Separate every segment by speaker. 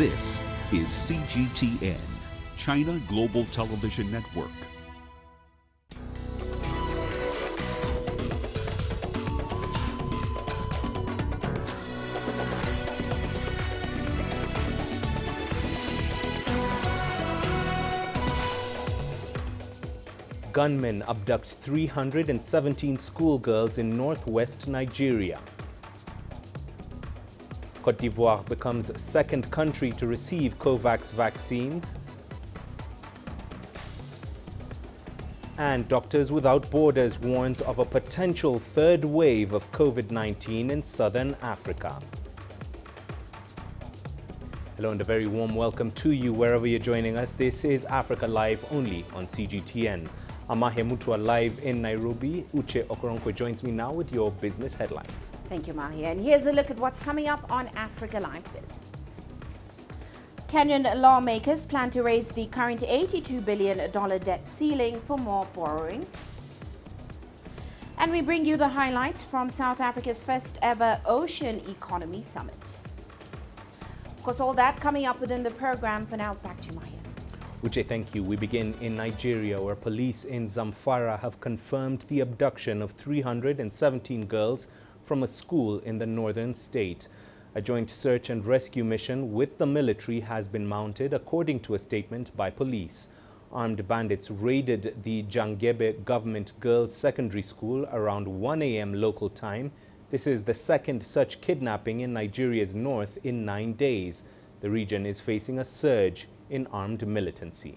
Speaker 1: This is CGTN, China Global Television Network.
Speaker 2: Gunmen abduct 317 schoolgirls in northwest Nigeria. Côte d'Ivoire becomes second country to receive COVAX vaccines. And Doctors Without Borders warns of a potential third wave of COVID-19 in southern Africa. Hello and a very warm welcome to you wherever you're joining us. This is Africa Live only on CGTN. I'm Mahia Mutua live in Nairobi. Uche Okoronkwe joins me now with your business headlines.
Speaker 3: Thank you, Mahia. And here's a look at what's coming up on Africa Live Biz. Kenyan lawmakers plan to raise the current $82 billion debt ceiling for more borrowing. And we bring you the highlights from South Africa's first ever Ocean Economy Summit. Of course, all that coming up within the program. For now, back to you, Mahia.
Speaker 2: Uche, thank you. We begin in Nigeria, where police in Zamfara have confirmed the abduction of 317 girls from a school in the northern state. A joint search and rescue mission with the military has been mounted, according to a statement by police. Armed bandits raided the Jangebe Government Girls Secondary School around 1 a.m. local time. This is the second such kidnapping in Nigeria's north in 9 days. The region is facing a surge in armed militancy.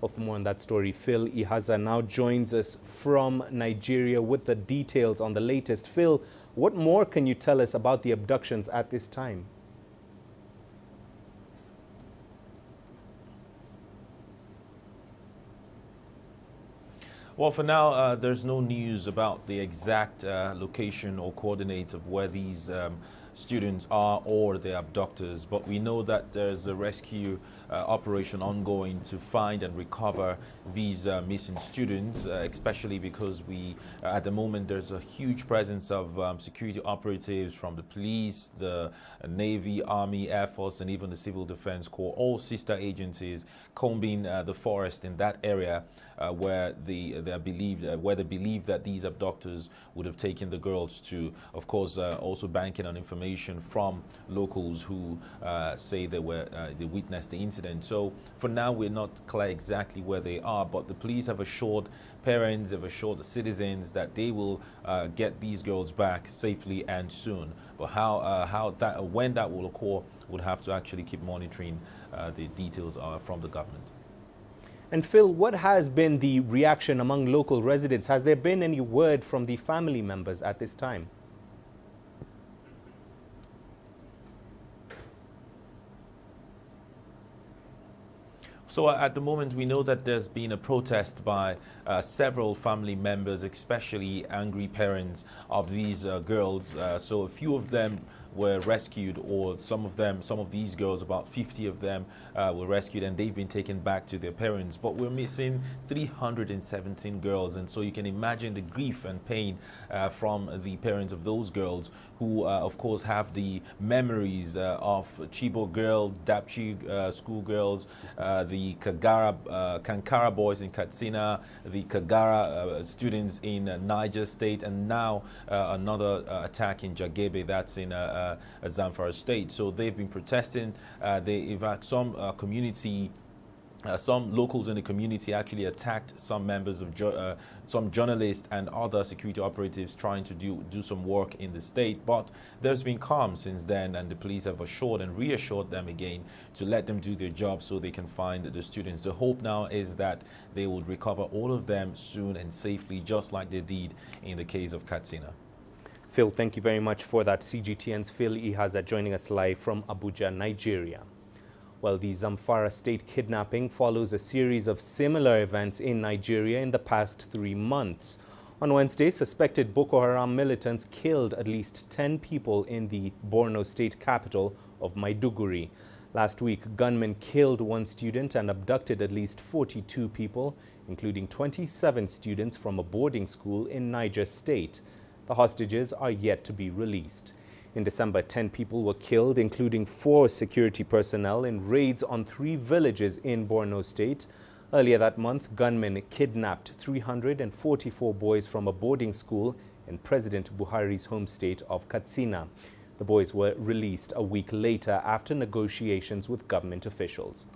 Speaker 2: Well, for more on that story, Phil Ihaza now joins us from Nigeria with the details on the latest. Phil, what more can you tell us about the abductions at this time?
Speaker 4: Well, for now, there's no news about the exact location or coordinates of where these students are or their abductors, but we know that there's a rescue operation ongoing to find and recover these missing students, especially because at the moment there's a huge presence of security operatives from the police, the Navy, Army, Air Force, and even the Civil Defense Corps, all sister agencies combing the forest in that area where they believe that these abductors would have taken the girls to. Of course, also banking on information from locals who say they witnessed the incident. So for now, we're not clear exactly where they are, but the police have assured parents, have assured the citizens that they will get these girls back safely and soon. But when that will occur, we'll have to actually keep monitoring the details from the government.
Speaker 2: And Phil, what has been the reaction among local residents? Has there been any word from the family members at this time?
Speaker 4: So at the moment, we know that there's been a protest by several family members, especially angry parents of these girls. So a few of them were rescued, or some of these girls, about 50 of them were rescued, and they've been taken back to their parents. But we're missing 317 girls, and so you can imagine the grief and pain from the parents of those girls, who of course have the memories of Chibok girl, Dapchi schoolgirls, the Kankara boys in Katsina, the Kagara students in Niger State, and now another attack in Jagebe, that's in Zamfara State. So they've been protesting. Some locals in the community actually attacked some members of some journalists and other security operatives trying to do some work in the state. But there's been calm since then, and the police have assured and reassured them again to let them do their job so they can find the students. The hope now is that they would recover all of them soon and safely, just like they did in the case of Katsina.
Speaker 2: Phil, thank you very much for that. CGTN's Phil Ihaza joining us live from Abuja, Nigeria. Well, the Zamfara state kidnapping follows a series of similar events in Nigeria in the past 3 months. On Wednesday, suspected Boko Haram militants killed at least 10 people in the Borno state capital of Maiduguri. Last week, gunmen killed 1 student and abducted at least 42 people, including 27 students from a boarding school in Niger State. The hostages are yet to be released. In December, 10 people were killed, including 4 security personnel, in raids on 3 villages in Borno State. Earlier that month, gunmen kidnapped 344 boys from a boarding school in President Buhari's home state of Katsina. The boys were released a week later after negotiations with government officials.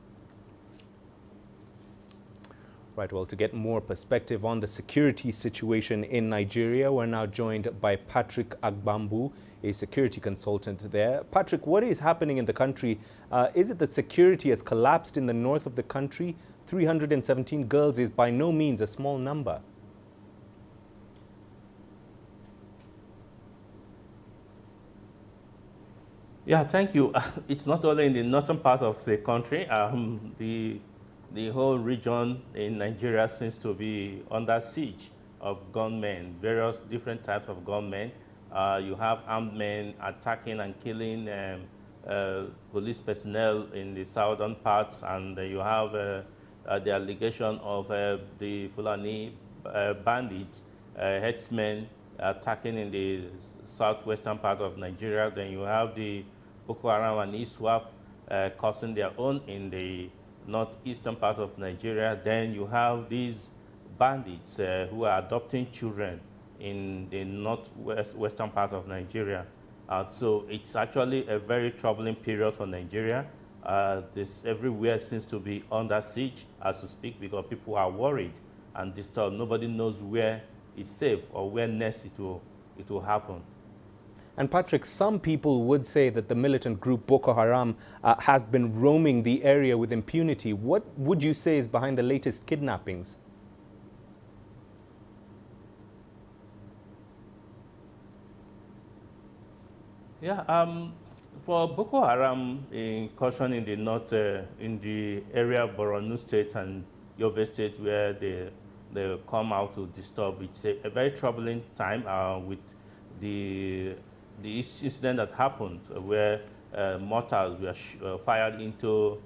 Speaker 2: Right, well, to get more perspective on the security situation in Nigeria, we're now joined by Patrick Agbambu, a security consultant there. Patrick, what is happening in the country? Is it that security has collapsed in the north of the country? 317 girls is by no means a small number.
Speaker 5: Yeah, thank you. It's not only in the northern part of the country. The whole region in Nigeria seems to be under siege of gunmen, various different types of gunmen. You have armed men attacking and killing police personnel in the southern parts, and you have the allegation of the Fulani bandits, headsmen attacking in the southwestern part of Nigeria. Then you have the Boko Haram and ISWAP causing their own in the northeastern part of Nigeria. Then you have these bandits who are adopting children in the northwestern part of Nigeria. So it's actually a very troubling period for Nigeria. This everywhere seems to be under siege as we speak, because people are worried and disturbed. Nobody knows where it's safe or where next it will happen.
Speaker 2: And Patrick, some people would say that the militant group Boko Haram has been roaming the area with impunity. What would you say is behind the latest kidnappings?
Speaker 5: Yeah, for Boko Haram incursion in the north, in the area of Borno State and Yobe State, where they come out to disturb, it's a very troubling time with the incident that happened where mortars were fired into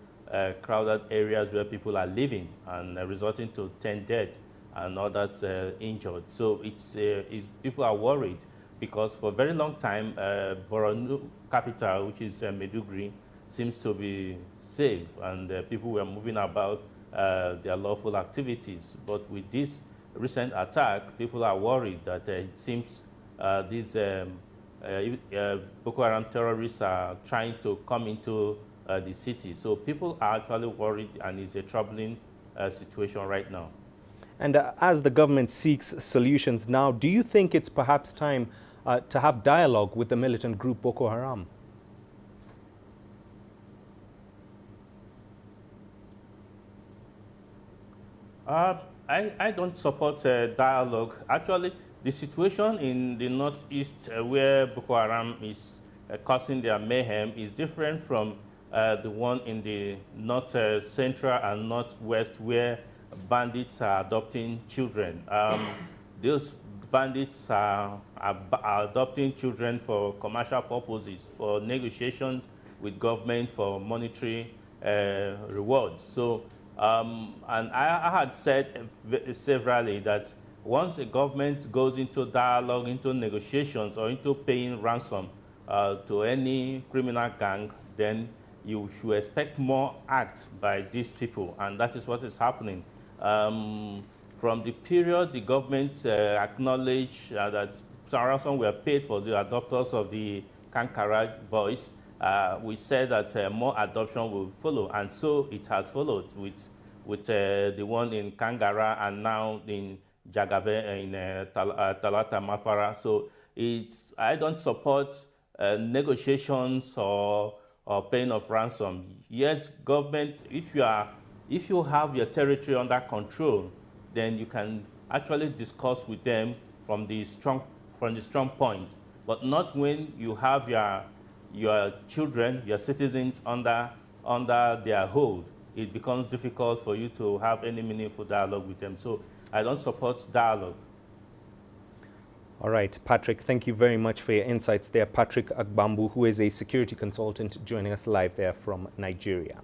Speaker 5: crowded areas where people are living, and resulting to 10 dead and others injured. So it's people are worried because for a very long time, Borno capital, which is Maiduguri, seems to be safe, and people were moving about their lawful activities. But with this recent attack, people are worried that it seems these Boko Haram terrorists are trying to come into the city. So people are actually worried, and it's a troubling situation right now.
Speaker 2: And as the government seeks solutions now, do you think it's perhaps time to have dialogue with the militant group Boko Haram?
Speaker 5: I don't support dialogue. Actually, the situation in the northeast where Boko Haram is causing their mayhem is different from the one in the north central and northwest where bandits are adopting children. Those bandits are adopting children for commercial purposes, for negotiations with government for monetary rewards. So, and I had said severally that once the government goes into dialogue, into negotiations, or into paying ransom to any criminal gang, then you should expect more acts by these people, and that is what is happening. From the period the government acknowledged that some ransom were paid for the adopters of the Kankara boys, we said that more adoption will follow, and so it has followed with the one in Kangara and now in Jagabe in Talata Mafara. So I don't support negotiations or paying of ransom. Yes, government, if you have your territory under control, then you can actually discuss with them from the strong point, but not when you have your children, your citizens under their hold. It becomes difficult for you to have any meaningful dialogue with them. So I don't support dialogue.
Speaker 2: All right, Patrick, thank you very much for your insights there. Patrick Agbambu, who is a security consultant, joining us live there from Nigeria.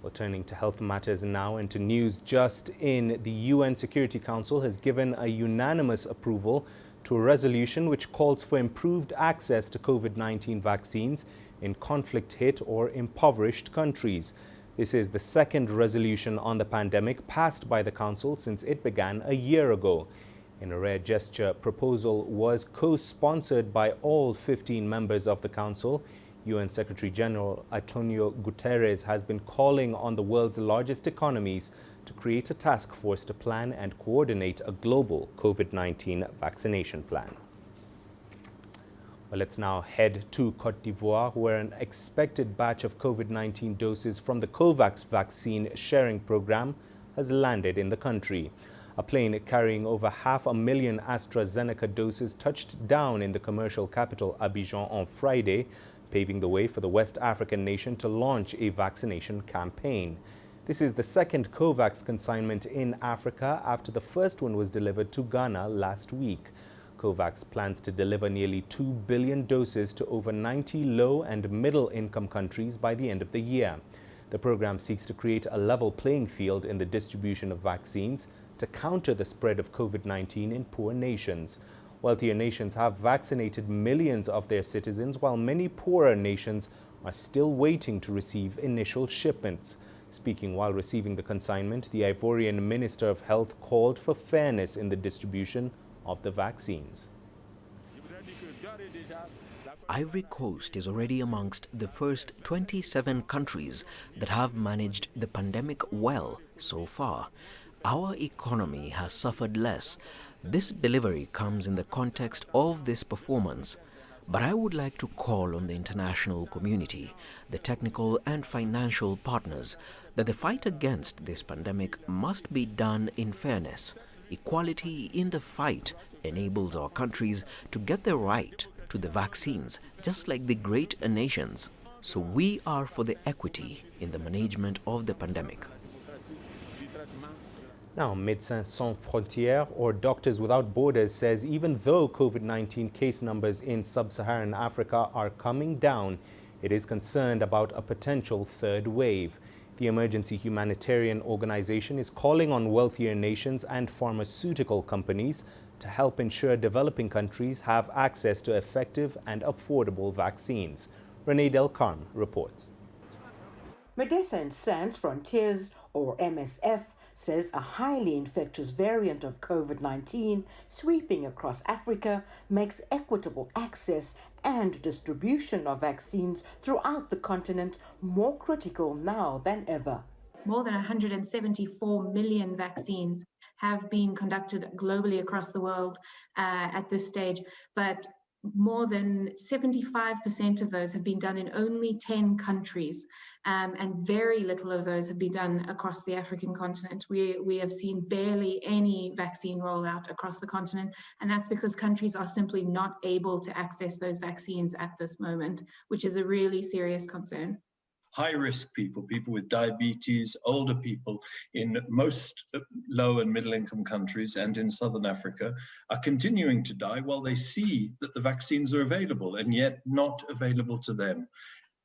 Speaker 2: Well, turning to health matters now and to news just in, the UN Security Council has given a unanimous approval to a resolution which calls for improved access to COVID-19 vaccines in conflict-hit or impoverished countries. This is the second resolution on the pandemic passed by the Council since it began a year ago. In a rare gesture, proposal was co-sponsored by all 15 members of the Council. UN Secretary-General Antonio Guterres has been calling on the world's largest economies to create a task force to plan and coordinate a global COVID-19 vaccination plan. Well, let's now head to Côte d'Ivoire, where an expected batch of COVID-19 doses from the COVAX vaccine sharing program has landed in the country. A plane carrying over 500,000 AstraZeneca doses touched down in the commercial capital Abidjan on Friday, paving the way for the West African nation to launch a vaccination campaign. This is the second COVAX consignment in Africa after the first one was delivered to Ghana last week. COVAX plans to deliver nearly 2 billion doses to over 90 low and middle income countries by the end of the year. The program seeks to create a level playing field in the distribution of vaccines to counter the spread of COVID-19 in poor nations. Wealthier nations have vaccinated millions of their citizens, while many poorer nations are still waiting to receive initial shipments. Speaking while receiving the consignment, the Ivorian Minister of Health called for fairness in the distribution of the vaccines.
Speaker 6: Ivory Coast is already amongst the first 27 countries that have managed the pandemic well so far. Our economy has suffered less. This delivery comes in the context of this performance. But I would like to call on the international community, the technical and financial partners, that the fight against this pandemic must be done in fairness. Equality in the fight enables our countries to get the right to the vaccines, just like the great nations. So we are for the equity in the management of the pandemic.
Speaker 2: Now, Médecins Sans Frontières, or Doctors Without Borders, says even though COVID-19 case numbers in sub-Saharan Africa are coming down, it is concerned about a potential third wave. The emergency humanitarian organization is calling on wealthier nations and pharmaceutical companies to help ensure developing countries have access to effective and affordable vaccines. Renee Del Carme reports.
Speaker 7: Médecins Sans Frontières, or MSF, says a highly infectious variant of COVID-19 sweeping across Africa makes equitable access and distribution of vaccines throughout the continent more critical now than ever.
Speaker 8: More than 174 million vaccines have been conducted globally across the world at this stage, but more than 75% of those have been done in only 10 countries, and very little of those have been done across the African continent. We have seen barely any vaccine rollout across the continent, and that's because countries are simply not able to access those vaccines at this moment, which is a really serious concern.
Speaker 9: High-risk people, people with diabetes, older people in most low and middle-income countries and in Southern Africa are continuing to die while they see that the vaccines are available and yet not available to them.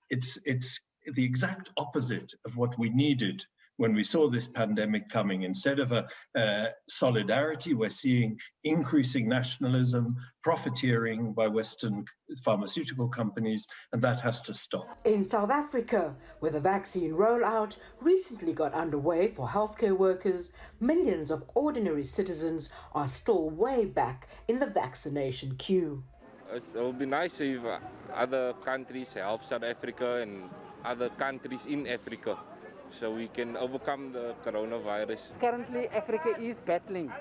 Speaker 9: It's the exact opposite of what we needed when we saw this pandemic coming. Instead of a solidarity, we're seeing increasing nationalism, profiteering by Western pharmaceutical companies, and that has to stop.
Speaker 7: In South Africa, where the vaccine rollout recently got underway for healthcare workers, millions of ordinary citizens are still way back in the vaccination queue.
Speaker 10: It would be nice if other countries help South Africa and other countries in Africa, so we can overcome the coronavirus.
Speaker 11: Currently, Africa is battling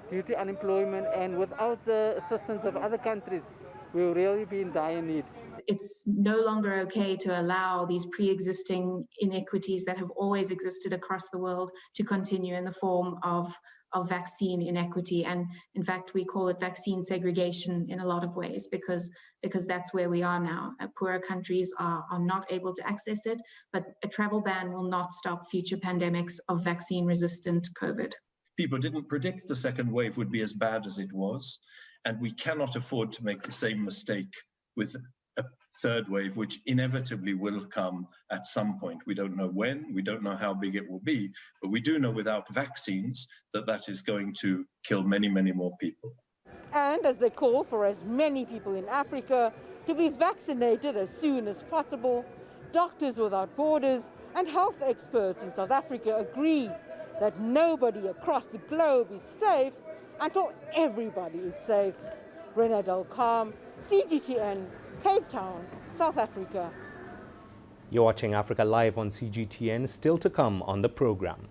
Speaker 11: due to unemployment, and without the assistance of other countries, we will really be in dire need.
Speaker 8: It's no longer okay to allow these pre-existing inequities that have always existed across the world to continue in the form of vaccine inequity. And in fact, we call it vaccine segregation in a lot of ways, because that's where we are now. Poorer countries are not able to access it, but a travel ban will not stop future pandemics of vaccine-resistant COVID.
Speaker 9: People didn't predict the second wave would be as bad as it was, and we cannot afford to make the same mistake with a third wave, which inevitably will come at some point. We don't know when, we don't know how big it will be, but we do know without vaccines that is going to kill many, many more people.
Speaker 12: And as they call for as many people in Africa to be vaccinated as soon as possible, Doctors Without Borders and health experts in South Africa agree that nobody across the globe is safe until everybody is safe. Renat Al-Kham, CGTN, Cape Town, South Africa.
Speaker 2: You're watching Africa Live on CGTN, still to come on the program.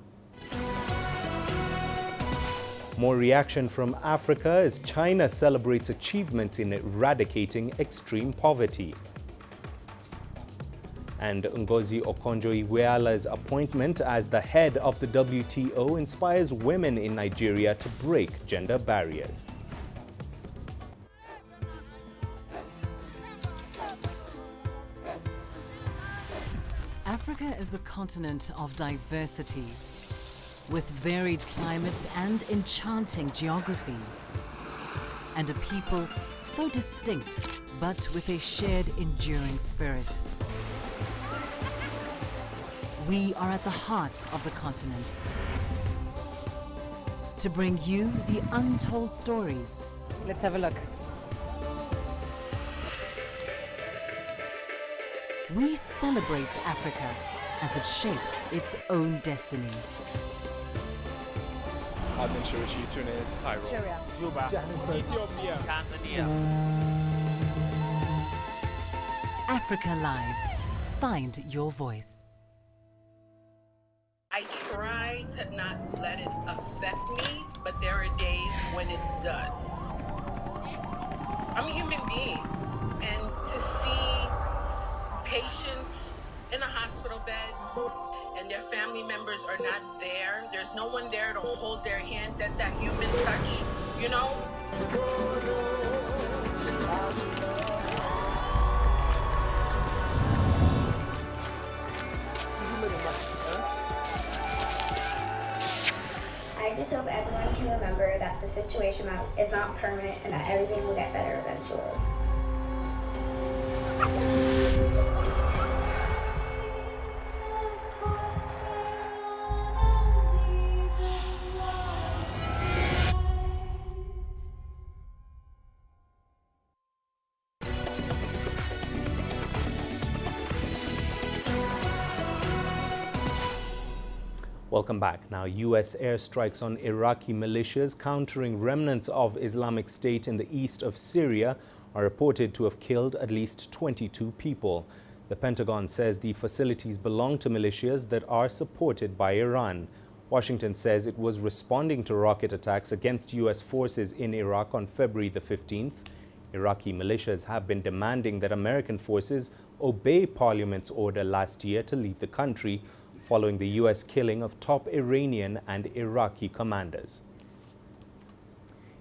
Speaker 2: More reaction from Africa as China celebrates achievements in eradicating extreme poverty. And Ngozi Okonjo-Iweala's appointment as the head of the WTO inspires women in Nigeria to break gender barriers.
Speaker 13: Africa is a continent of diversity, with varied climates and enchanting geography, and a people so distinct, but with a shared enduring spirit. We are at the heart of the continent to bring you the untold stories.
Speaker 12: Let's have a look.
Speaker 13: We celebrate Africa as it shapes its own destiny.
Speaker 14: Tunis, Cairo,
Speaker 12: Juba,
Speaker 14: Johannesburg, Ethiopia, Tanzania.
Speaker 13: Africa Live. Find your voice.
Speaker 15: I try to not let it affect me, but there are days when it does. I'm a human being, and to see patients in a hospital bed and their family members are not there, there's no one there to hold their hand, that human touch, you know?
Speaker 16: I just hope everyone can remember that the situation is not permanent and that everything will get better eventually.
Speaker 2: Welcome back. Now, U.S. airstrikes on Iraqi militias countering remnants of Islamic State in the east of Syria are reported to have killed at least 22 people. The Pentagon says the facilities belong to militias that are supported by Iran. Washington says it was responding to rocket attacks against U.S. forces in Iraq on February the 15th. Iraqi militias have been demanding that American forces obey Parliament's order last year to leave the country, following the U.S. killing of top Iranian and Iraqi commanders.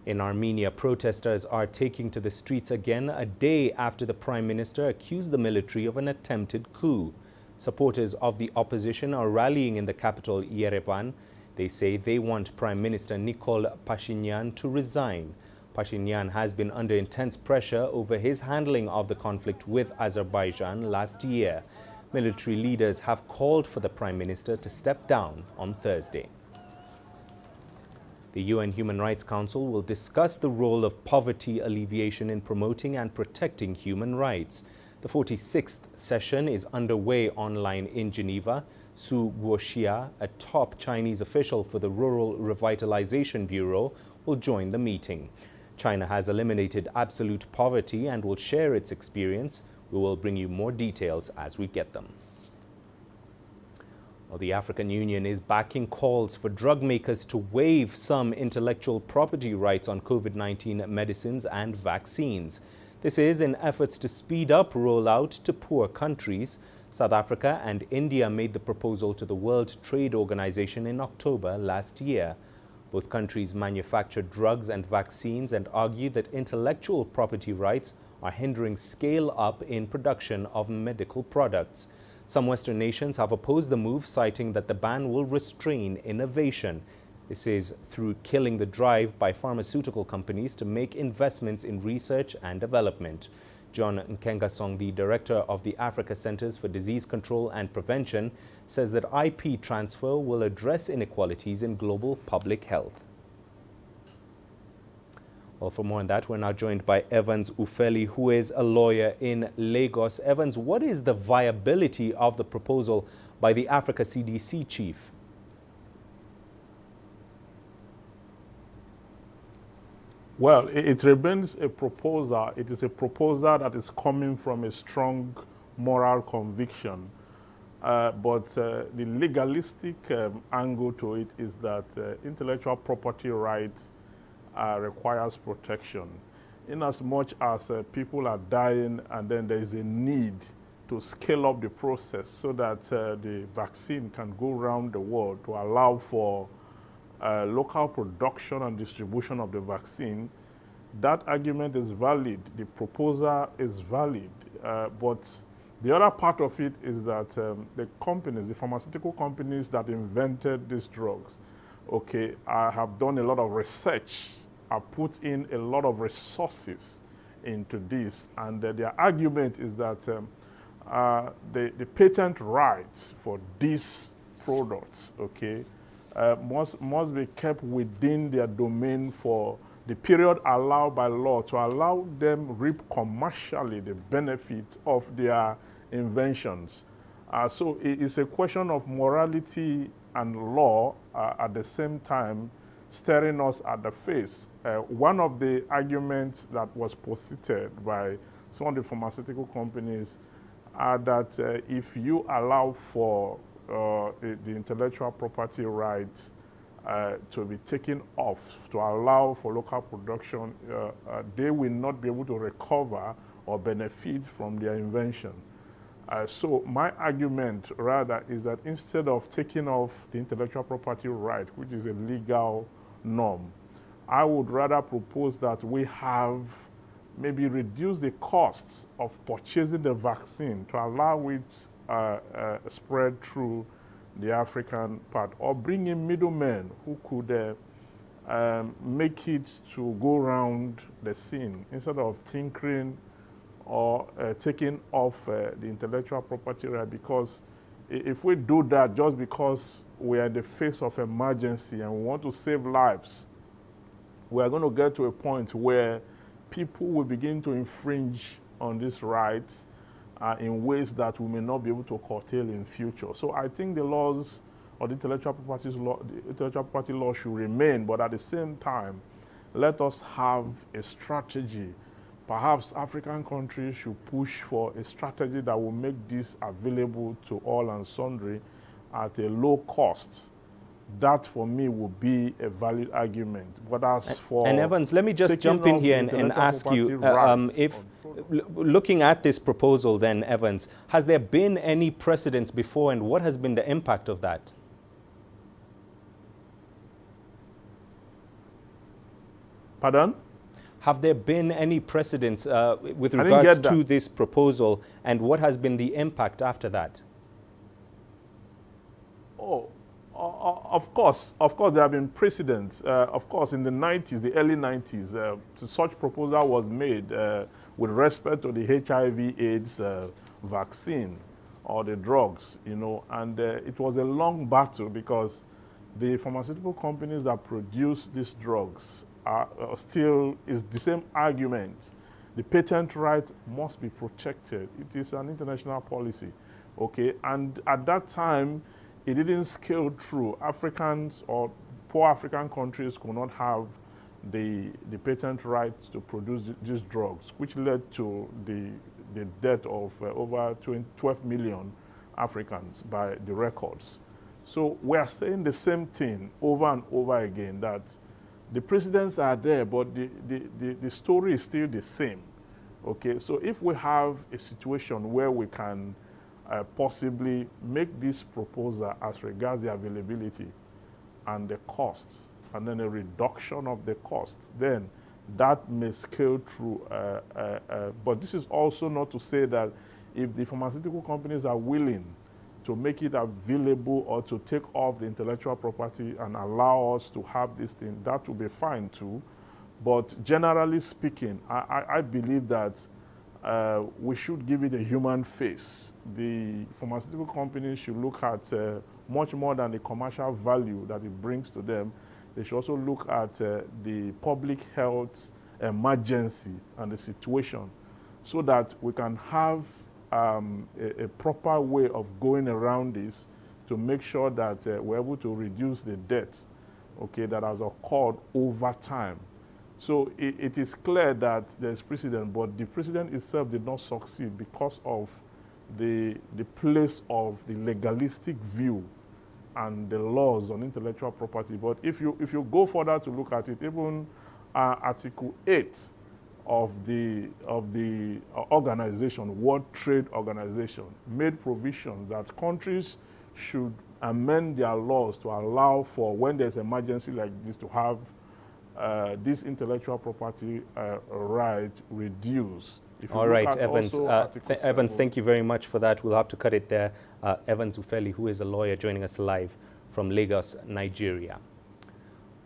Speaker 2: In Armenia, protesters are taking to the streets again a day after the Prime Minister accused the military of an attempted coup. Supporters of the opposition are rallying in the capital, Yerevan. They say they want Prime Minister Nikol Pashinyan to resign. Pashinyan has been under intense pressure over his handling of the conflict with Azerbaijan last year. Military leaders have called for the Prime Minister to step down on Thursday. The UN Human Rights Council will discuss the role of poverty alleviation in promoting and protecting human rights. The 46th session is underway online in Geneva. Su Guoxia, a top Chinese official for the Rural Revitalization Bureau, will join the meeting. China has eliminated absolute poverty and will share its experience. We will bring you more details as we get them. Well, the African Union is backing calls for drug makers to waive some intellectual property rights on COVID-19 medicines and vaccines. This is in efforts to speed up rollout to poor countries. South Africa and India made the proposal to the World Trade Organization in October last year. Both countries manufacture drugs and vaccines and argue that intellectual property rights are hindering scale-up in production of medical products. Some Western nations have opposed the move, citing that the ban will restrain innovation. This is through killing the drive by pharmaceutical companies to make investments in research and development. John Nkengasong, the director of the Africa Centers for Disease Control and Prevention, says that IP transfer will address inequalities in global public health. Well, for more on that, we're now joined by Evans Ufeli, who is a lawyer in Lagos. Evans, what is the viability of the proposal by the Africa CDC chief?
Speaker 17: Well, it remains a proposal. It is a proposal that is coming from a strong moral conviction. But the legalistic angle to it is that intellectual property rights requires protection. In as much as people are dying and then there is a need to scale up the process so that the vaccine can go around the world to allow for local production and distribution of the vaccine, that argument is valid. The proposal is valid. But the other part of it is that the companies, the pharmaceutical companies that invented these drugs, okay, have done a lot of research, have put in a lot of resources into this, and their argument is that the patent rights for these products, okay, must be kept within their domain for the period allowed by law to allow them reap commercially the benefits of their inventions. So it's a question of morality and law at the same time staring us at the face. One of the arguments that was posited by some of the pharmaceutical companies are that if you allow for the intellectual property rights to be taken off, to allow for local production, they will not be able to recover or benefit from their invention. So my argument rather is that instead of taking off the intellectual property right, which is a legal norm, I would rather propose that we have maybe reduce the costs of purchasing the vaccine to allow it spread through the African part, or bring in middlemen who could make it to go around the scene instead of tinkering or taking off the intellectual property right. Because if we do that just because we are in the face of emergency and we want to save lives, we are going to get to a point where people will begin to infringe on these rights in ways that we may not be able to curtail in future. So I think the laws or the intellectual property law should remain, but at the same time, let us have a strategy. Perhaps African countries should push for a strategy that will make this available to all and sundry at a low cost. That, for me, would be a valid argument. But as for...
Speaker 2: And Evans, let me just jump in here and ask you, looking at this proposal then, Evans, has there been any precedents before, and what has been the impact of that?
Speaker 17: Pardon?
Speaker 2: Have there been any precedents with regards to this proposal, and what has been the impact after that?
Speaker 17: Oh, of course, there have been precedents. Of course, in the 90s, the early 90s, such proposal was made with respect to the HIV/AIDS vaccine or the drugs, you know, and it was a long battle because the pharmaceutical companies that produce these drugs is the same argument. The patent right must be protected. It is an international policy, okay? And at that time, it didn't scale through. Africans or poor African countries could not have the patent right to produce these drugs, which led to the death of over 12 million Africans by the records. So we are saying the same thing over and over again, that the precedents are there, but the story is still the same. Okay, so if we have a situation where we can possibly make this proposal as regards the availability and the costs, and then a reduction of the costs, then that may scale through. But this is also not to say that if the pharmaceutical companies are willing to make it available or to take off the intellectual property and allow us to have this thing, that will be fine too. But generally speaking, I believe that we should give it a human face. The pharmaceutical companies should look at much more than the commercial value that it brings to them. They should also look at the public health emergency and the situation, so that we can have a proper way of going around this to make sure that we're able to reduce the deaths, okay, that has occurred over time. So it is clear that there's precedent, but the precedent itself did not succeed because of the place of the legalistic view and the laws on intellectual property. But if you go further to look at it, even Article 8 of the organization, World Trade Organization, made provision that countries should amend their laws to allow for, when there's an emergency like this, to have this intellectual property right reduced.
Speaker 2: All right, Evans. Evans, thank you very much for that. We'll have to cut it there. Evans Ufeli, who is a lawyer, joining us live from Lagos, Nigeria.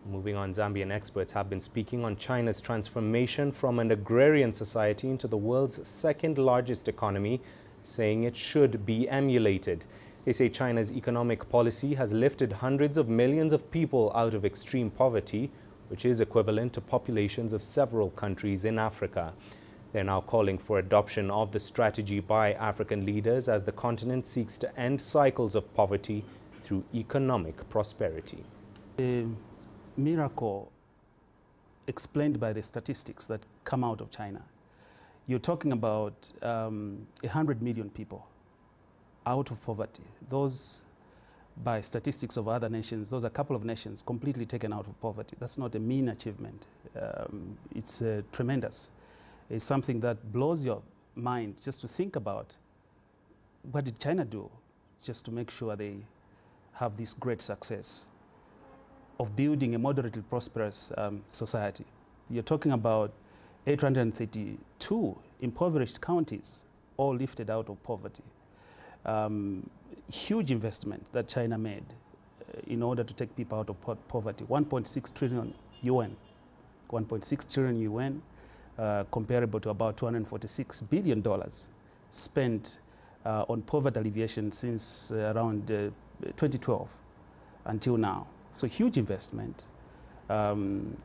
Speaker 2: Moving on, Zambian experts have been speaking on China's transformation from an agrarian society into the world's second largest economy, saying it should be emulated. They say China's economic policy has lifted hundreds of millions of people out of extreme poverty, which is equivalent to populations of several countries in Africa. They're now calling for adoption of the strategy by African leaders as the continent seeks to end cycles of poverty through economic prosperity.
Speaker 18: A miracle explained by the statistics that come out of China. You're talking about 100 million people out of poverty. Those, by statistics of other nations, those are a couple of nations completely taken out of poverty. That's not a mean achievement. It's tremendous. It's something that blows your mind just to think about what did China do just to make sure they have this great success of building a moderately prosperous society. You're talking about 832 impoverished counties, all lifted out of poverty. Huge investment that China made in order to take people out of poverty. 1.6 trillion yuan. 1.6 trillion yuan. Comparable to about $246 billion spent on poverty alleviation since around 2012 until now. So huge investment,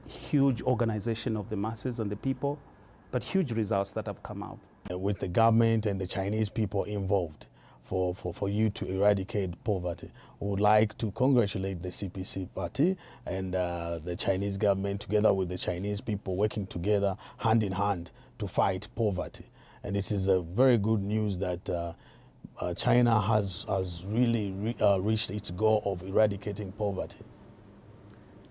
Speaker 18: huge organization of the masses and the people, but huge results that have come out.
Speaker 19: With the government and the Chinese people involved for you to eradicate poverty. We would like to congratulate the CPC party and the Chinese government, together with the Chinese people, working together hand in hand to fight poverty. And it is a very good news that China has really reached its goal of eradicating poverty.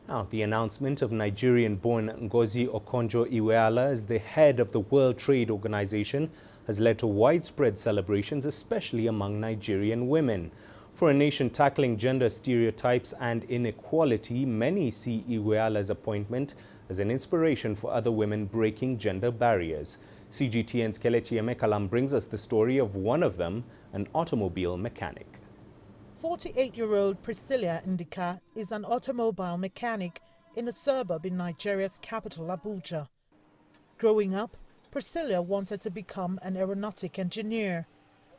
Speaker 2: Now, the announcement of Nigerian-born Ngozi Okonjo-Iweala as the head of the World Trade Organization has led to widespread celebrations, especially among Nigerian women. For a nation tackling gender stereotypes and inequality, many see Iweala's appointment as an inspiration for other women breaking gender barriers. CGTN's Kelechi Emekalam brings us the story of one of them, an automobile mechanic.
Speaker 20: 48-year-old Priscilla Ndika is an automobile mechanic in a suburb in Nigeria's capital, Abuja. Growing up, Priscilla wanted to become an aeronautic engineer,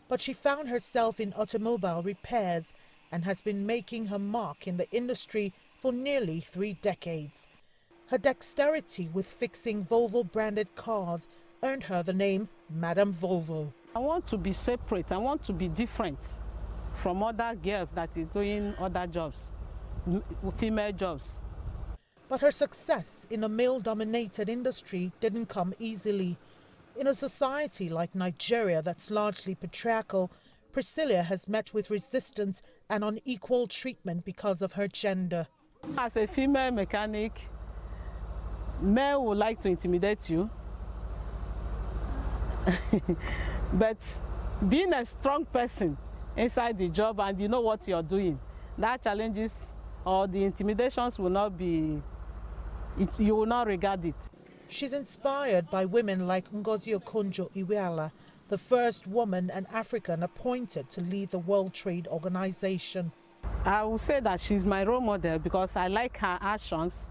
Speaker 20: but she found herself in automobile repairs and has been making her mark in the industry for nearly 3 decades. Her dexterity with fixing Volvo-branded cars earned her the name Madam Volvo.
Speaker 21: I want to be separate. I want to be different from other girls that is doing other jobs, female jobs.
Speaker 20: But her success in a male-dominated industry didn't come easily. In a society like Nigeria that's largely patriarchal, Priscilla has met with resistance and unequal treatment because of her gender.
Speaker 21: As a female mechanic, men would like to intimidate you. But being a strong person inside the job and you know what you're doing, that challenges or the intimidations will not be, you will not regard it.
Speaker 20: She's inspired by women like Ngozi Okonjo-Iweala, the first woman and African appointed to lead the World Trade Organization.
Speaker 21: I will say that she's my role model because I like her actions.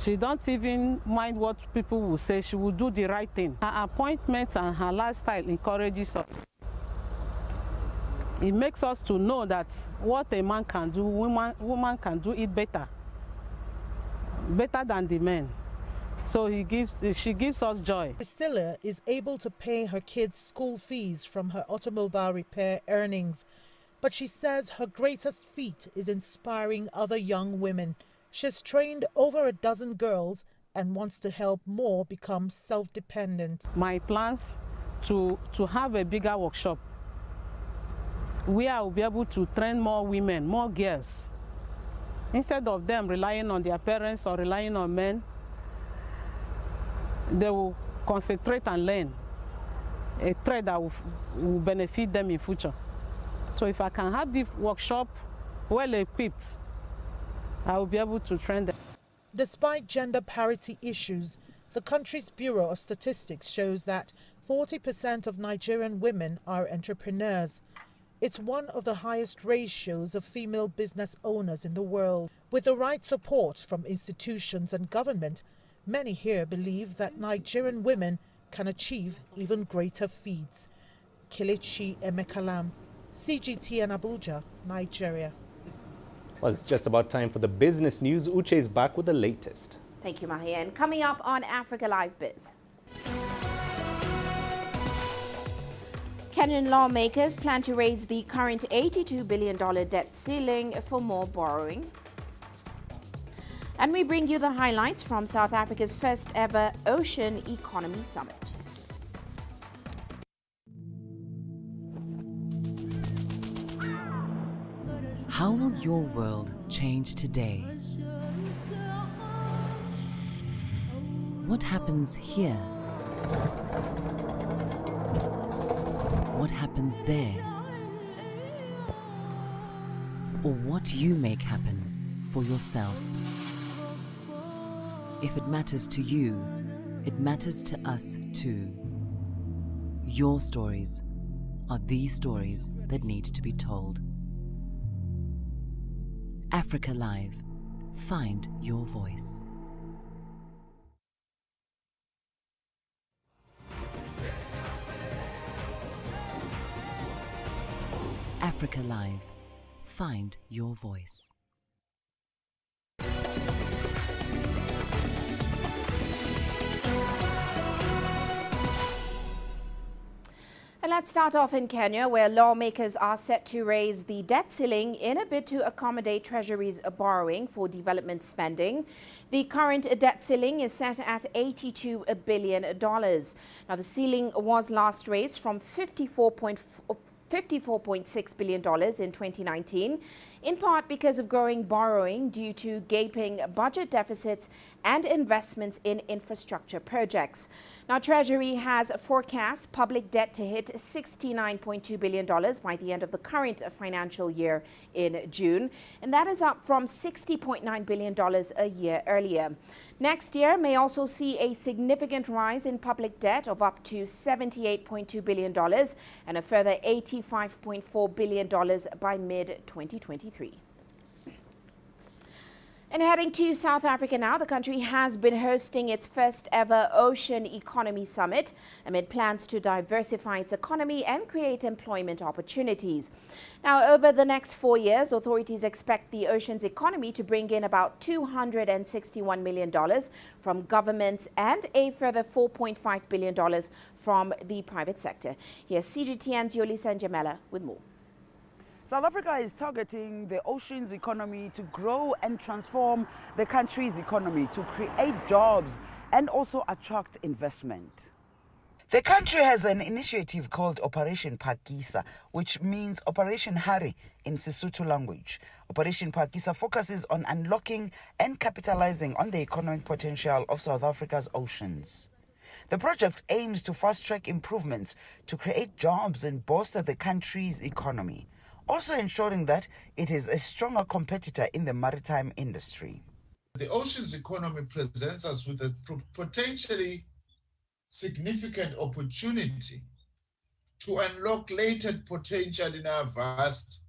Speaker 21: She don't even mind what people will say. She will do the right thing. Her appointment and her lifestyle encourages us. It makes us to know that what a man can do, woman can do it better than the men. So she gives us joy.
Speaker 20: Priscilla is able to pay her kids' school fees from her automobile repair earnings, but she says her greatest feat is inspiring other young women. She's trained over a dozen girls and wants to help more become self-dependent.
Speaker 21: My plans to have a bigger workshop where I will be able to train more women, more girls. Instead of them relying on their parents or relying on men, they will concentrate and learn a trade that will benefit them in future. So if I can have the workshop well equipped, I will be able to train them.
Speaker 20: Despite gender parity issues, the country's Bureau of Statistics shows that 40% of Nigerian women are entrepreneurs. It's one of the highest ratios of female business owners in the world. With the right support from institutions and government, many here believe that Nigerian women can achieve even greater feats. Kelechi Emekalam, CGTN Abuja, Nigeria.
Speaker 2: Well, it's just about time for the business news. Uche is back with the latest.
Speaker 3: Thank you, Mahia. And coming up on Africa Live Biz. Kenyan lawmakers plan to raise the current $82 billion debt ceiling for more borrowing. And we bring you the highlights from South Africa's first ever Ocean Economy Summit.
Speaker 13: How will your world change today? What happens here? What happens there? Or what you make happen for yourself? If it matters to you, it matters to us too. Your stories are the stories that need to be told. Africa Live. Find your voice. Africa Live. Find your voice.
Speaker 3: And let's start off in Kenya, where lawmakers are set to raise the debt ceiling in a bid to accommodate Treasury's borrowing for development spending. The current debt ceiling is set at $82 billion. Now, the ceiling was last raised from $54.6 billion in 2019, in part because of growing borrowing due to gaping budget deficits and investments in infrastructure projects. Now, Treasury has forecast public debt to hit $69.2 billion by the end of the current financial year in June, and that is up from $60.9 billion a year earlier. Next year may also see a significant rise in public debt of up to $78.2 billion and a further $85.4 billion by mid-2023. And heading to South Africa now, the country has been hosting its first ever Ocean Economy Summit amid plans to diversify its economy and create employment opportunities. Now, over the next 4 years, authorities expect the ocean's economy to bring in about $261 million from governments and a further $4.5 billion from the private sector. Here's CGTN's Yolisa Njamela with more.
Speaker 1: South Africa is targeting the ocean's economy to grow and transform the country's economy, to create jobs and also attract investment. The country has an initiative called Operation Phakisa, which means Operation Hurry in Sesotho language. Operation Phakisa focuses on unlocking and capitalizing on the economic potential of South Africa's oceans. The project aims to fast-track improvements to create jobs and bolster the country's economy, also ensuring that it is a stronger competitor in the maritime industry.
Speaker 22: The ocean's economy presents us with a potentially significant opportunity to unlock latent potential in our vast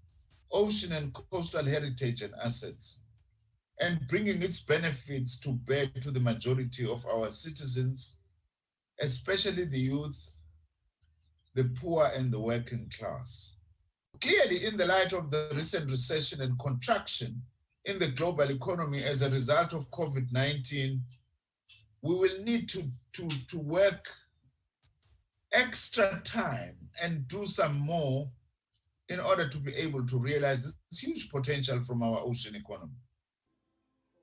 Speaker 22: ocean and coastal heritage and assets, and bringing its benefits to bear to the majority of our citizens, especially the youth, the poor, and the working class. Clearly, in the light of the recent recession and contraction in the global economy as a result of COVID-19, we will need to work extra time and do some more in order to be able to realize this huge potential from our ocean economy.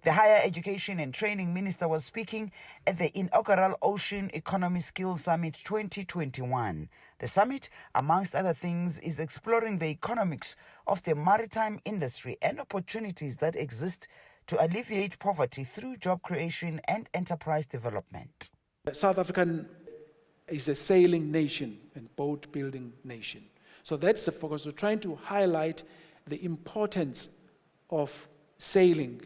Speaker 1: The Higher Education and Training Minister was speaking at the inaugural Ocean Economy Skills Summit 2021. The summit, amongst other things, is exploring the economics of the maritime industry and opportunities that exist to alleviate poverty through job creation and enterprise development.
Speaker 4: South Africa is a sailing nation and boat building nation. So that's the focus. We're trying to highlight the importance of sailing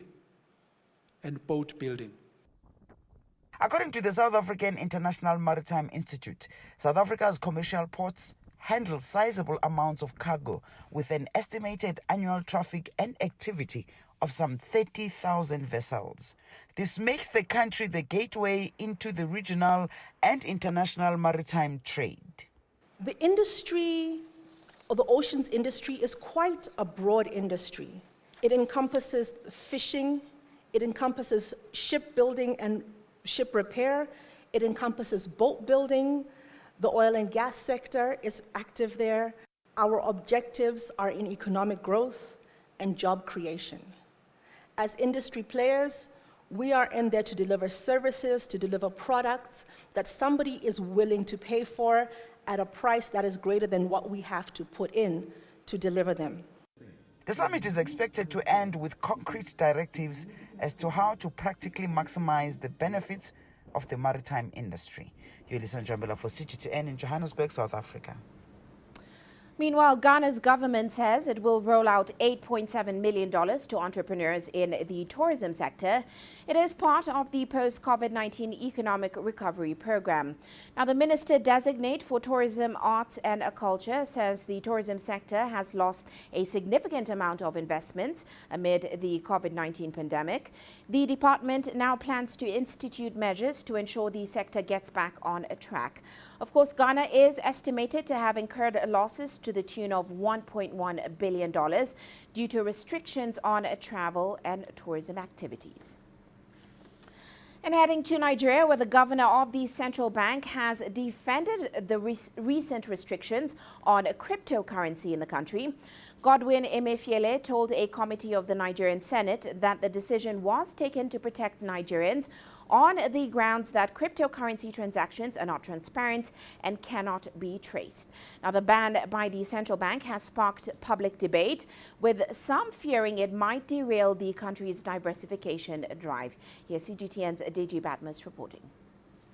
Speaker 4: and boat building.
Speaker 1: According to the South African International Maritime Institute, South Africa's commercial ports handle sizable amounts of cargo with an estimated annual traffic and activity of some 30,000 vessels. This makes the country the gateway into the regional and international maritime trade.
Speaker 5: The industry, or the oceans industry, is quite a broad industry. It encompasses fishing, it encompasses shipbuilding and ship repair, it encompasses boat building, the oil and gas sector is active there. Our objectives are in economic growth and job creation. As industry players, we are in there to deliver services, to deliver products that somebody is willing to pay for at a price that is greater than what we have to put in to deliver them.
Speaker 1: The summit is expected to end with concrete directives as to how to practically maximize the benefits of the maritime industry. Yolisa Njambela for CGTN in Johannesburg, South Africa.
Speaker 3: Meanwhile, Ghana's government says it will roll out $8.7 million to entrepreneurs in the tourism sector. It is part of the post-COVID-19 economic recovery program. Now, the minister-designate for tourism, arts and culture says the tourism sector has lost a significant amount of investments amid the COVID-19 pandemic. The department now plans to institute measures to ensure the sector gets back on track. Of course, Ghana is estimated to have incurred losses to the tune of $1.1 billion due to restrictions on travel and tourism activities. And heading to Nigeria, where the governor of the central bank has defended the recent restrictions on cryptocurrency in the country. Godwin Emefiele told a committee of the Nigerian Senate that the decision was taken to protect Nigerians on the grounds that cryptocurrency transactions are not transparent and cannot be traced. Now, the ban by the central bank has sparked public debate, with some fearing it might derail the country's diversification drive. Here's CGTN's Deji Batmus reporting.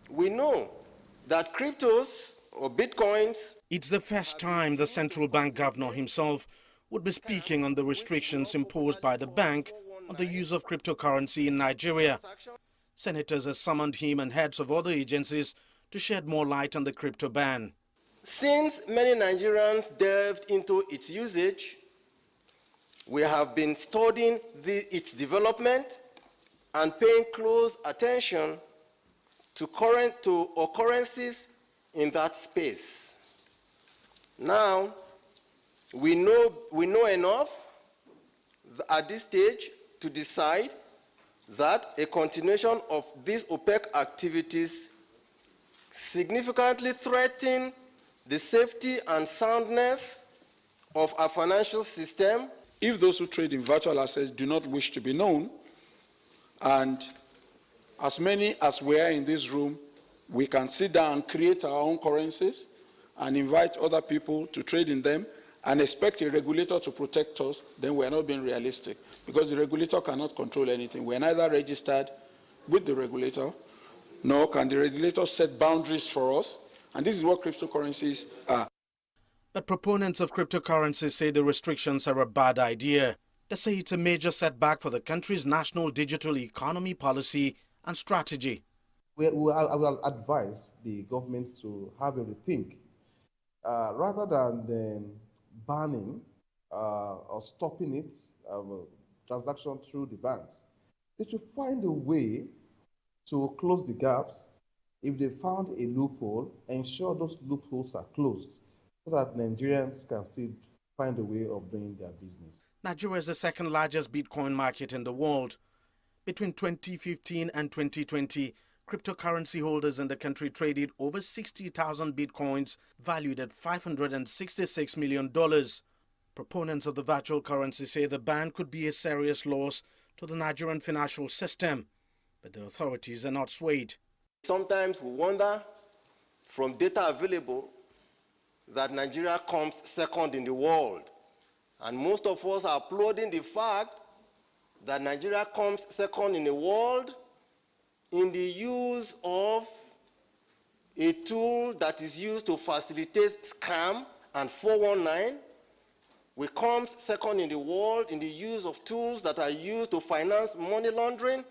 Speaker 23: We know that cryptos or bitcoins...
Speaker 24: It's the first time the central bank governor himself would be speaking on the restrictions imposed by the bank on the use of cryptocurrency in Nigeria. Senators have summoned him and heads of other agencies to shed more light on the crypto ban.
Speaker 23: Since many Nigerians delved into its usage, we have been studying its development and paying close attention to occurrences in that space. Now, we know enough at this stage to decide that a continuation of these opaque activities significantly threaten the safety and soundness of our financial system.
Speaker 25: If those who trade in virtual assets do not wish to be known, and as many as we are in this room, we can sit down and create our own currencies and invite other people to trade in them and expect a regulator to protect us, then we are not being realistic, because the regulator cannot control anything. We are neither registered with the regulator, nor can the regulator set boundaries for us, and this is what cryptocurrencies are.
Speaker 24: But proponents of cryptocurrencies say the restrictions are a bad idea. They say it's a major setback for the country's national digital economy policy and strategy.
Speaker 26: I will advise the government to have a rethink. Rather than banning or stopping it, transaction through the banks, they should find a way to close the gaps. If they found a loophole, ensure those loopholes are closed so that Nigerians can still find a way of doing their business.
Speaker 24: Nigeria is the second largest Bitcoin market in the world. Between 2015 and 2020, cryptocurrency holders in the country traded over 60,000 bitcoins valued at $566 million. Proponents of the virtual currency say the ban could be a serious loss to the Nigerian financial system, but the authorities are not swayed.
Speaker 23: Sometimes we wonder, from data available, that Nigeria comes second in the world. And most of us are applauding the fact that Nigeria comes second in the world in the use of a tool that is used to facilitate scam and 419. We come second in the world in the use of tools that are used to finance money laundering.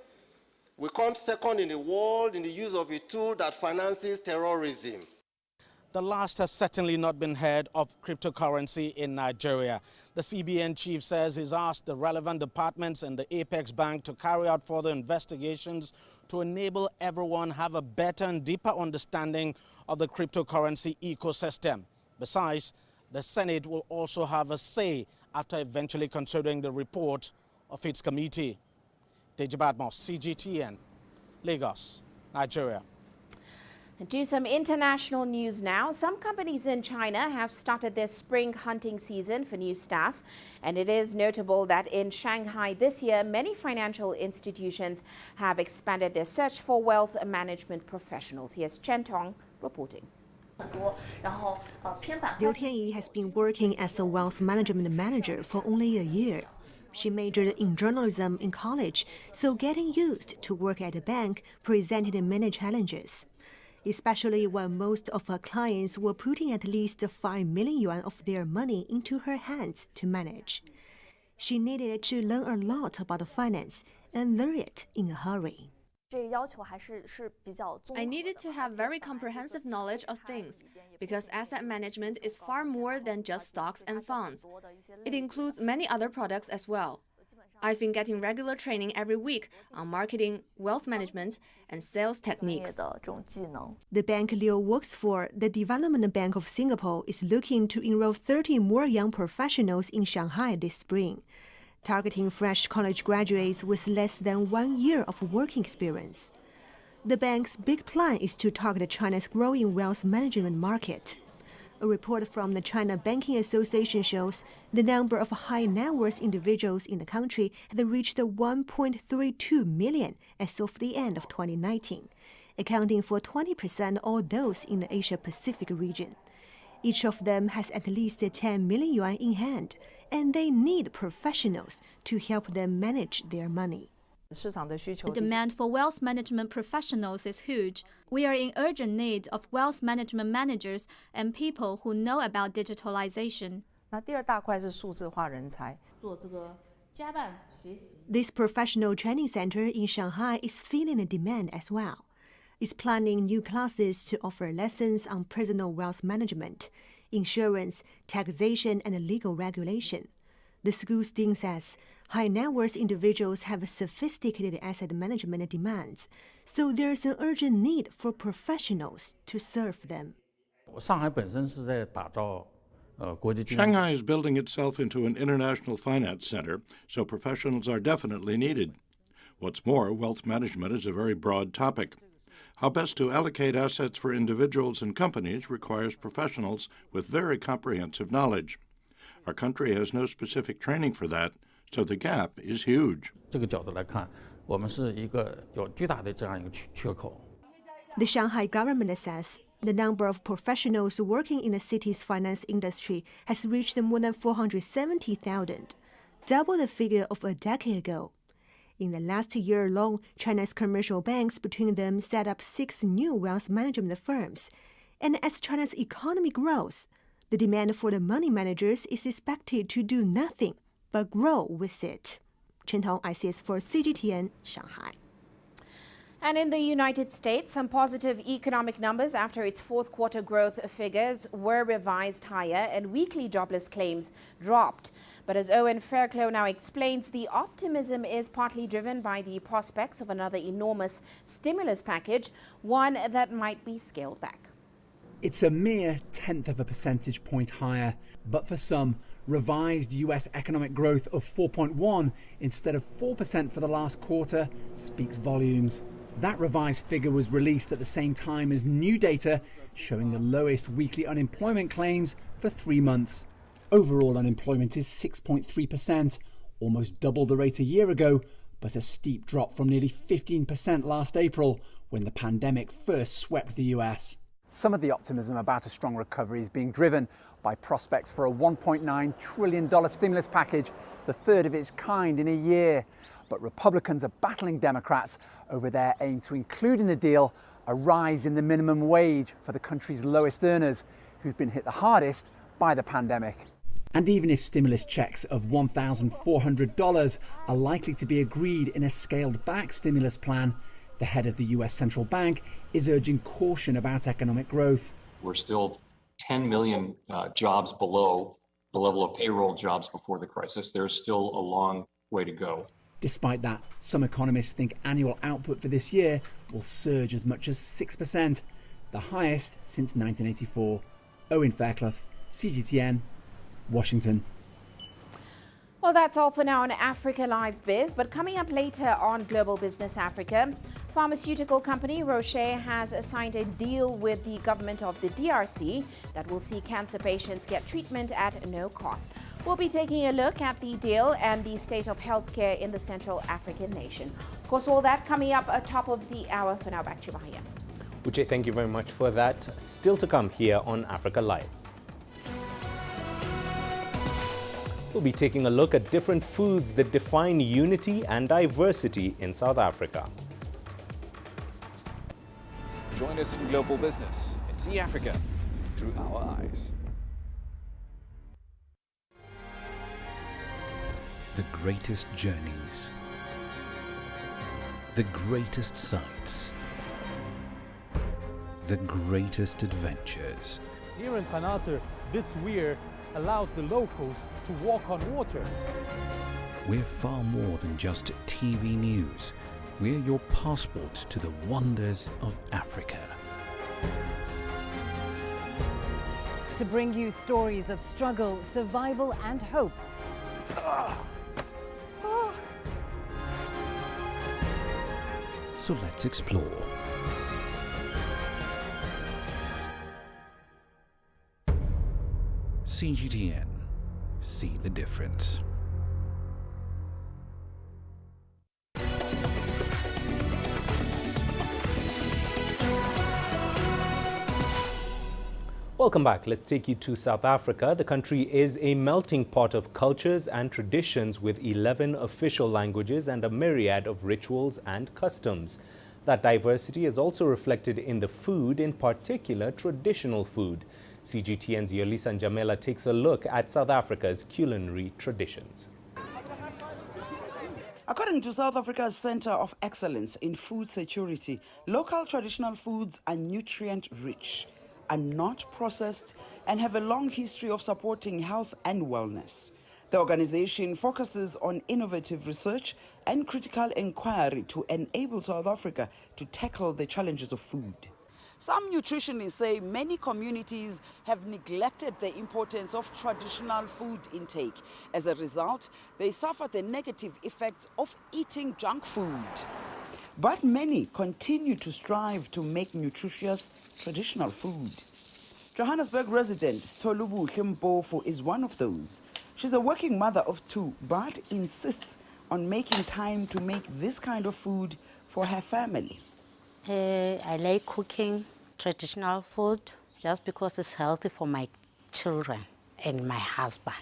Speaker 23: We come second in the world in the use of a tool that finances terrorism.
Speaker 24: The last has certainly not been heard of cryptocurrency in Nigeria. The CBN chief says he's asked the relevant departments and the Apex Bank to carry out further investigations to enable everyone have a better and deeper understanding of the cryptocurrency ecosystem. Besides, the Senate will also have a say after eventually considering the report of its committee. Deji Badmos, CGTN, Lagos, Nigeria.
Speaker 3: To some international news now. Some companies in China have started their spring hunting season for new staff, and it is notable that in Shanghai this year, many financial institutions have expanded their search for wealth management professionals. Here's Chen Tong reporting.
Speaker 6: Liu Tianyi has been working as a wealth management manager for only a year. She majored in journalism in college, so getting used to work at a bank presented many challenges, especially when most of her clients were putting at least 5 million yuan of their money into her hands to manage. She needed to learn a lot about finance and learn it in a hurry.
Speaker 7: I needed to have very comprehensive knowledge of things, because asset management is far more than just stocks and funds. It includes many other products as well. I've been getting regular training every week on marketing, wealth management, and sales techniques.
Speaker 6: The bank Liu works for, the Development Bank of Singapore, is looking to enroll 30 more young professionals in Shanghai this spring, targeting fresh college graduates with less than 1 year of working experience. The bank's big plan is to target China's growing wealth management market. A report from the China Banking Association shows the number of high net worth individuals in the country had reached 1.32 million as of the end of 2019, accounting for 20% of all those in the Asia-Pacific region. Each of them has at least 10 million yuan in hand, and they need professionals to help them manage their money.
Speaker 7: The demand for wealth management professionals is huge. We are in urgent need of wealth management managers and people who know about digitalization.
Speaker 6: This professional training center in Shanghai is feeling the demand as well. It's planning new classes to offer lessons on personal wealth management, insurance, taxation, and legal regulation. The school's dean says high net worth individuals have sophisticated asset management demands, so there's an urgent need for professionals to serve them.
Speaker 8: Shanghai is building itself into an international finance center, so professionals are definitely needed. What's more, wealth management is a very broad topic. How best to allocate assets for individuals and companies requires professionals with very comprehensive knowledge. Our country has no specific training for that, so the gap is huge.
Speaker 6: The Shanghai government says the number of professionals working in the city's finance industry has reached more than 470,000, double the figure of a decade ago. In the last year alone, China's commercial banks between them set up 6 new wealth management firms. And as China's economy grows, the demand for the money managers is expected to do nothing but grow with it. Chen Tong, ICS for CGTN, Shanghai.
Speaker 3: And in the United States, some positive economic numbers after its fourth quarter growth figures were revised higher and weekly jobless claims dropped. But as Owen Fairclough now explains, the optimism is partly driven by the prospects of another enormous stimulus package, one that might be scaled back.
Speaker 9: It's a mere 1/10 of a percentage point higher, but for some, revised US economic growth of 4.1 instead of 4% for the last quarter speaks volumes. That revised figure was released at the same time as new data showing the lowest weekly unemployment claims for 3 months. Overall unemployment is 6.3%, almost double the rate a year ago, but a steep drop from nearly 15% last April when the pandemic first swept the US.
Speaker 10: Some of the optimism about a strong recovery is being driven by prospects for a $1.9 trillion stimulus package, the third of its kind in a year. But Republicans are battling Democrats over their aim to include in the deal a rise in the minimum wage for the country's lowest earners, who've been hit the hardest by the pandemic.
Speaker 9: And even if stimulus checks of $1,400 are likely to be agreed in a scaled-back stimulus plan, the head of the US Central Bank is urging caution about economic growth.
Speaker 11: We're still 10 million jobs below the level of payroll jobs before the crisis. There's still a long way to go.
Speaker 9: Despite that, some economists think annual output for this year will surge as much as 6%, the highest since 1984. Owen Fairclough, CGTN, Washington.
Speaker 3: Well, that's all for now on Africa Live Biz, but coming up later on Global Business Africa, pharmaceutical company Roche has signed a deal with the government of the DRC that will see cancer patients get treatment at no cost. We'll be taking a look at the deal and the state of healthcare in the Central African nation. Of course, all that coming up at top of the hour. For now, back to Mahia.
Speaker 2: Uche, thank you very much for that. Still to come here on Africa Live. We'll be taking a look at different foods that define unity and diversity in South Africa.
Speaker 12: Join us in Global Business and see Africa through our eyes.
Speaker 14: The greatest journeys, the greatest sights, the greatest adventures.
Speaker 15: Here in Kanata, this weir allows the locals to walk on water.
Speaker 14: We're far more than just TV news. We're your passport to the wonders of Africa.
Speaker 16: To bring you stories of struggle, survival and hope.
Speaker 14: So let's explore. CGTN. See the difference.
Speaker 2: Welcome back. Let's take you to South Africa. The country is a melting pot of cultures and traditions with 11 official languages and a myriad of rituals and customs. That diversity is also reflected in the food, in particular traditional food. CGTN's Yolisa Njamela takes a look at South Africa's culinary traditions.
Speaker 1: According to South Africa's Center of Excellence in Food Security, local traditional foods are nutrient-rich, are not processed, and have a long history of supporting health and wellness. The organization focuses on innovative research and critical inquiry to enable South Africa to tackle the challenges of food. Some nutritionists say many communities have neglected the importance of traditional food intake. As a result, they suffer the negative effects of eating junk food. But many continue to strive to make nutritious traditional food. Johannesburg resident Stolubu Mpofu is one of those. She's a working mother of 2, but insists on making time to make this kind of food for her family.
Speaker 27: I like cooking traditional food just because it's healthy for my children and my husband.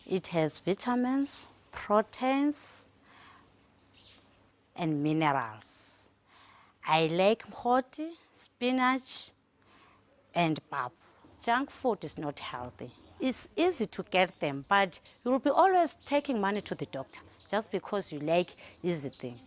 Speaker 27: It has vitamins, proteins, and minerals. I like hot, spinach, and pap. Junk food is not healthy. It's easy to get them, but you will be always taking money to the doctor just because you like easy thing.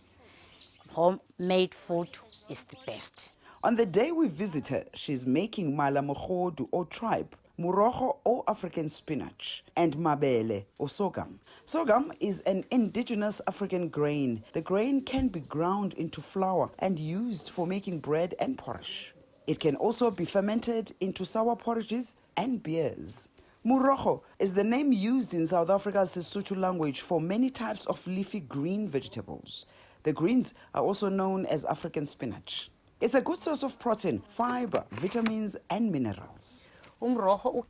Speaker 27: Homemade food is the best.
Speaker 1: On the day we visit her, she's making mala mogodu or tripe, murogo or African spinach, and mabele or sorghum. Sorghum is an indigenous African grain. The grain can be ground into flour and used for making bread and porridge. It can also be fermented into sour porridges and beers. Murogo is the name used in South Africa's Sesotho language for many types of leafy green vegetables. The greens are also known as African spinach. It's a good source of protein, fiber, vitamins, and minerals.
Speaker 13: Morogo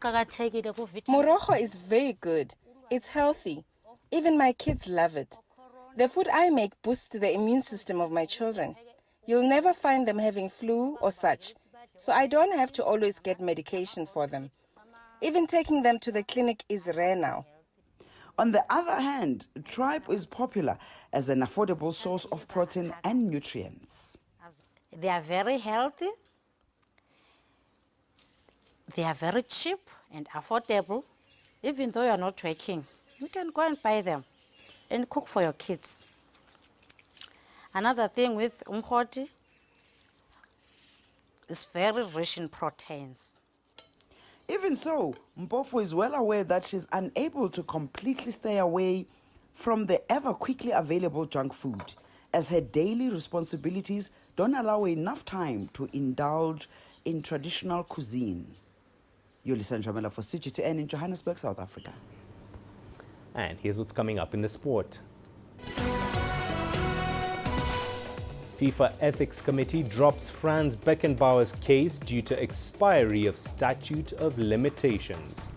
Speaker 13: is very good. It's healthy. Even my kids love it. The food I make boosts the immune system of my children. You'll never find them having flu or such, so I don't have to always get medication for them. Even taking them to the clinic is rare now.
Speaker 1: On the other hand, tripe is popular as an affordable source of protein and nutrients.
Speaker 27: They are very healthy. They are very cheap and affordable. Even though you're not working, you can go and buy them and cook for your kids. Another thing with umkhoti is very rich in proteins.
Speaker 1: Even so, Mpofu is well aware that she's unable to completely stay away from the ever quickly available junk food, as her daily responsibilities don't allow enough time to indulge in traditional cuisine. Yolisa Njamela for CGTN in Johannesburg, South Africa.
Speaker 2: And here's what's coming up in the sport. FIFA Ethics Committee drops Franz Beckenbauer's case due to expiry of statute of limitations.